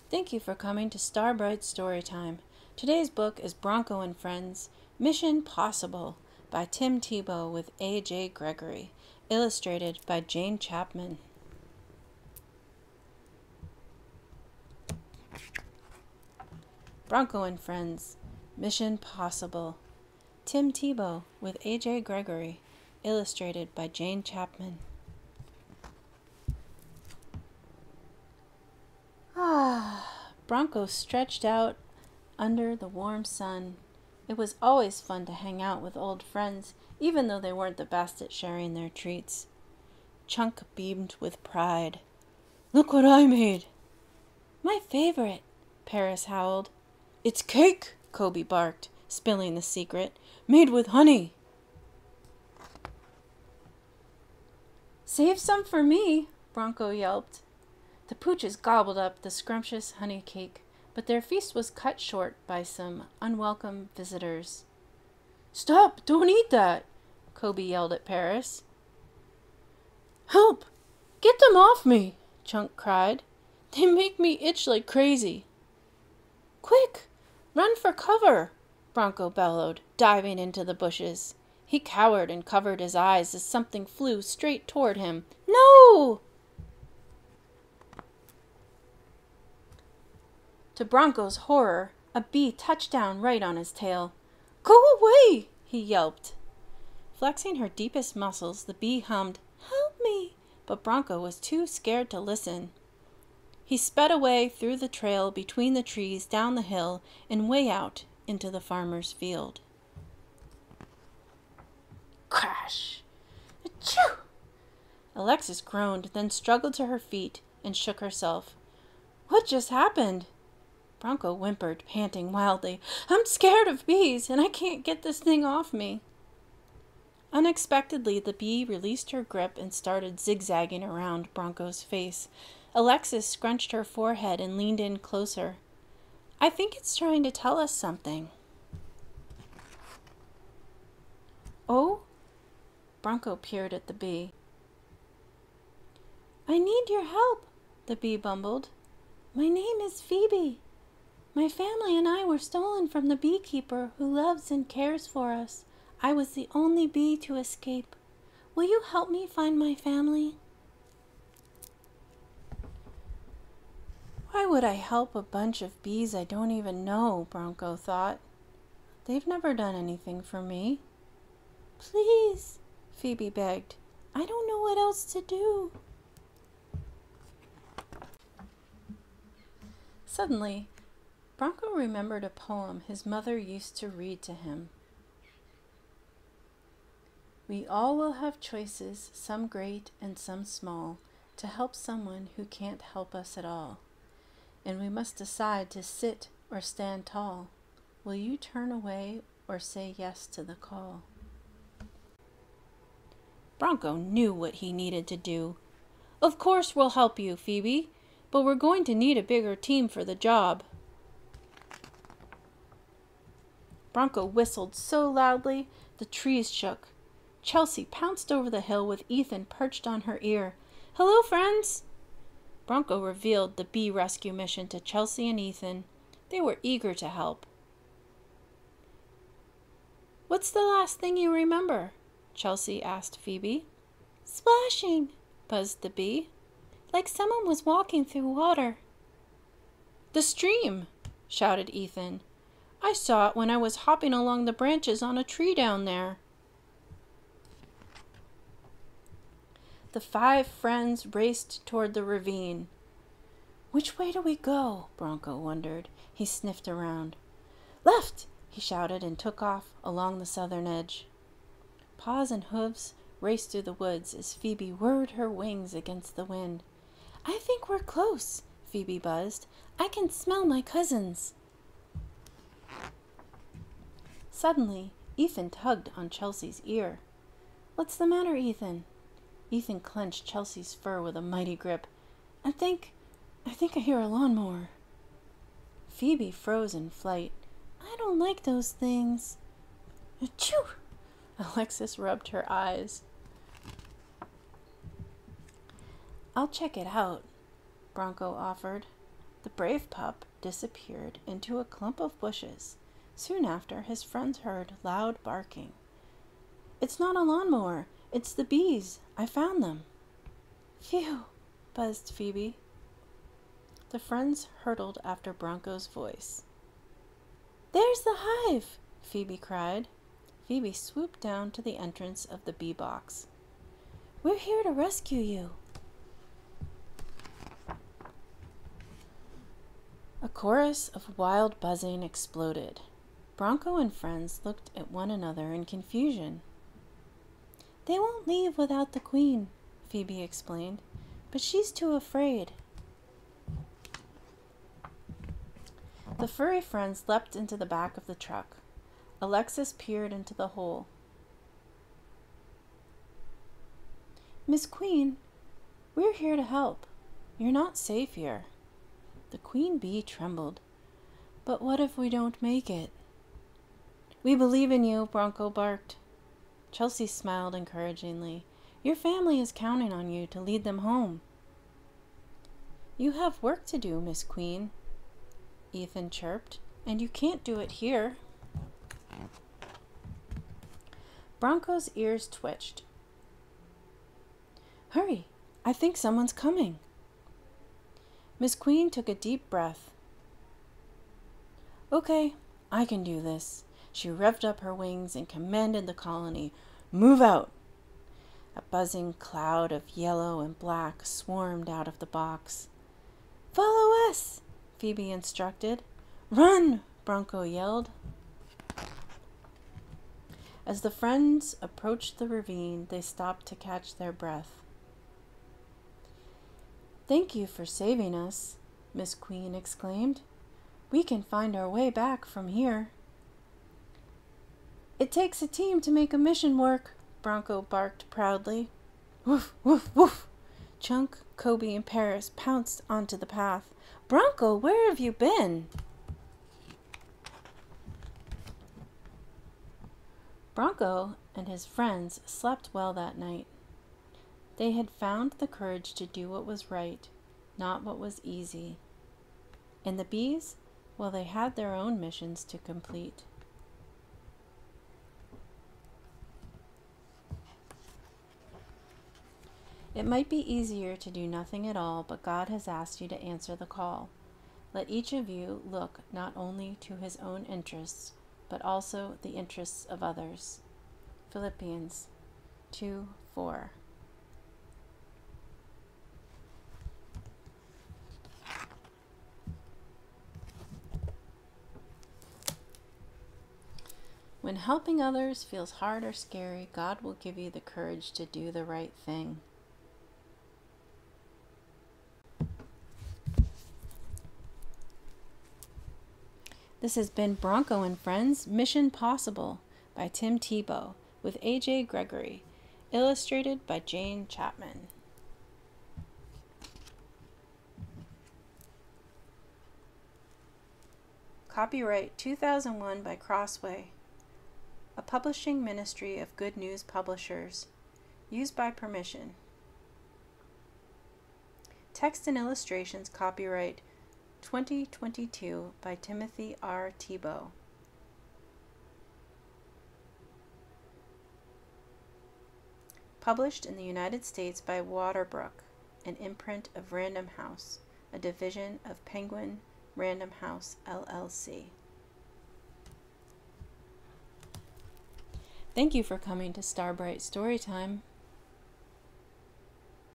Thank you for coming to Starbright Storytime. Today's book is Bronco and Friends, Mission Possible by Tebow with A.J. Gregory, illustrated by Chapman. Bronco and Friends, Mission Possible. Tebow with A.J. Gregory, illustrated by Chapman. Bronco stretched out under the warm sun. It was always fun to hang out with old friends, even though they weren't the best at sharing their treats. Chunk beamed with pride. "Look what I made!" "My favorite," Paris howled. "It's cake," Kobe barked, spilling the secret. "Made with honey." "Save some for me," Bronco yelped. The pooches gobbled up the scrumptious honey cake, but their feast was cut short by some unwelcome visitors. "Stop! Don't eat that!" Kobe yelled at Paris. "Help! Get them off me!" Chunk cried. "They make me itch like crazy." "Quick! Run for cover!" Bronco bellowed, diving into the bushes. He cowered and covered his eyes as something flew straight toward him. "No!" To Bronco's horror, a bee touched down right on his tail. "Go away!" he yelped. Flexing her deepest muscles, the bee hummed, "Help me!" but Bronco was too scared to listen. He sped away through the trail between the trees down the hill and way out into the farmer's field. Crash! Achoo! Alexis groaned, then struggled to her feet and shook herself. "What just happened?" Bronco whimpered, panting wildly. "I'm scared of bees, and I can't get this thing off me." Unexpectedly, the bee released her grip and started zigzagging around Bronco's face. Alexis scrunched her forehead and leaned in closer. "I think it's trying to tell us something." "Oh?" Bronco peered at the bee. "I need your help," the bee bumbled. "My name is Phoebe. My family and I were stolen from the beekeeper who loves and cares for us. I was the only bee to escape. Will you help me find my family?" "Why would I help a bunch of bees I don't even know?" Bronco thought. "They've never done anything for me." "Please," Phoebe begged. "I don't know what else to do." Suddenly, Bronco remembered a poem his mother used to read to him. "We all will have choices, some great and some small, to help someone who can't help us at all. And we must decide to sit or stand tall. Will you turn away or say yes to the call?" Bronco knew what he needed to do. "Of course we'll help you, Phoebe, but we're going to need a bigger team for the job." Bronco whistled so loudly the trees shook. Chelsea pounced over the hill with Ethan perched on her ear. "Hello, friends!" Bronco revealed the bee rescue mission to Chelsea and Ethan. They were eager to help. "What's the last thing you remember?" Chelsea asked Phoebe. "Splashing," buzzed the bee. "Like someone was walking through water." "The stream!" shouted Ethan. "I saw it when I was hopping along the branches on a tree down there." The 5 friends raced toward the ravine. "Which way do we go?" Bronco wondered. He sniffed around. "Left!" he shouted and took off along the southern edge. Paws and hooves raced through the woods as Phoebe whirred her wings against the wind. "I think we're close," Phoebe buzzed. "I can smell my cousins." Suddenly, Ethan tugged on Chelsea's ear. "What's the matter, Ethan?" Ethan clenched Chelsea's fur with a mighty grip. I think I hear a lawnmower." Phoebe froze in flight. "I don't like those things." "Achoo!" Alexis rubbed her eyes. "I'll check it out," Bronco offered. The brave pup disappeared into a clump of bushes. Soon after, his friends heard loud barking. "It's not a lawnmower, it's the bees. I found them." "Phew," buzzed Phoebe. The friends hurtled after Bronco's voice. "There's the hive!" Phoebe cried. Phoebe swooped down to the entrance of the bee box. "We're here to rescue you." A chorus of wild buzzing exploded. Bronco and friends looked at one another in confusion. "They won't leave without the queen," Phoebe explained, "but she's too afraid." The furry friends leapt into the back of the truck. Alexis peered into the hole. "Miss Queen, we're here to help. You're not safe here." The queen bee trembled. "But what if we don't make it?" "We believe in you," Bronco barked. Chelsea smiled encouragingly. "Your family is counting on you to lead them home." "You have work to do, Miss Queen," Ethan chirped, "and you can't do it here." Bronco's ears twitched. "Hurry, I think someone's coming." Miss Queen took a deep breath. "Okay, I can do this." She revved up her wings and commanded the colony, "Move out!" A buzzing cloud of yellow and black swarmed out of the box. "Follow us," Phoebe instructed. "Run!" Bronco yelled. As the friends approached the ravine, they stopped to catch their breath. "Thank you for saving us," Miss Queen exclaimed. "We can find our way back from here." "It takes a team to make a mission work," Bronco barked proudly. "Woof, woof, woof!" Chunk, Kobe, and Paris pounced onto the path. "Bronco, where have you been?" Bronco and his friends slept well that night. They had found the courage to do what was right, not what was easy. And the bees, well, they had their own missions to complete. It might be easier to do nothing at all, but God has asked you to answer the call. Let each of you look not only to his own interests, but also the interests of others. Philippians 2:4. When helping others feels hard or scary, God will give you the courage to do the right thing. This has been Bronco and Friends, Mission Possible by Tim Tebow with A.J. Gregory, illustrated by Jane Chapman. Copyright 2001 by Crossway, a publishing ministry of Good News Publishers, used by permission. Text and illustrations copyright 2022 by Timothy R. Tebow. Published in the United States by WaterBrook, an imprint of Random House, a division of Penguin Random House LLC. Thank you for coming to Starbright Storytime.